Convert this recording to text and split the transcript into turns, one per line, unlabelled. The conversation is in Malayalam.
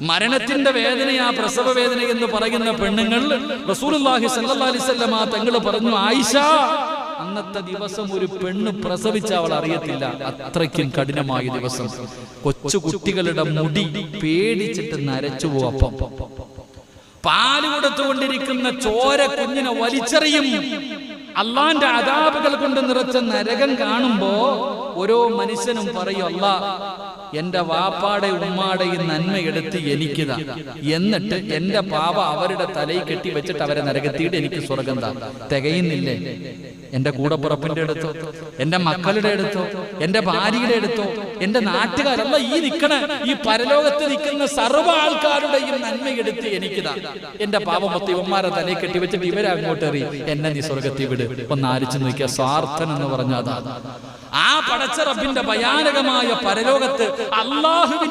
മരണത്തിന്റെ വേദനയാ പ്രസവ വേദന എന്ന് പറയുന്ന പെണ്ണുങ്ങൾ റസൂലുള്ളാഹി സ്വല്ലല്ലാഹി അലൈഹി വസല്ലം തങ്ങൾ പറഞ്ഞു, ആയിഷ, അന്നത്തെ ദിവസം ഒരു പെണ്ണ് പ്രസവിച്ച അവൾ അറിയത്തില്ല, അത്രയ്ക്കും കഠിനമായ ദിവസം. കൊച്ചു കുട്ടികളുടെ മുടി പേടിച്ചിട്ട് നരച്ചു പോവും. പാല് കൊടുത്തുകൊണ്ടിരിക്കുന്ന ചോര കുഞ്ഞിനെ വലിച്ചെറിയും. അള്ളാന്റെ അദാബുകൾ കൊണ്ട് നിറച്ച നരകം കാണുമ്പോ ഓരോ മനുഷ്യനും പറയും, അല്ലാ, എന്റെ വാപ്പാടെ ഉമ്മാടെയും നന്മയെടുത്ത് എനിക്കിതാ, എന്നിട്ട് എന്റെ പാപ അവരുടെ തലയിൽ കെട്ടി വെച്ചിട്ട് അവരെ നരകത്തിയിട്ട് എനിക്ക് സ്വർഗം താ. തികയുന്നില്ലേ? എന്റെ കൂടപ്പുറപ്പിന്റെ അടുത്തോ, എന്റെ മക്കളുടെ അടുത്തോ, എന്റെ ഭാര്യയുടെ അടുത്തോ, എന്റെ നാട്ടുകാരല്ല, ഈ ഈ പരലോകത്ത് നിൽക്കുന്ന സർവ്വ ആൾക്കാരുടെയും നന്മയെടുത്ത് എനിക്കിതാ, എന്റെ പാപം മൊത്തം ഇവന്മാരെ തലയിൽ കെട്ടി വെച്ചിട്ട് ഇവരെ അങ്ങോട്ട് എറി, എന്നെ നീ സ്വർഗത്തിൽ വിട്. ഒന്ന് ആരിച്ചു നോക്കിയ സ്വാർത്ഥൻ എന്ന് പറഞ്ഞാൽ ആ പടച്ച റബ്ബിന്റെ ഭയാനകമായ പരലോകത്ത് അള്ളാഹുവിന്റെ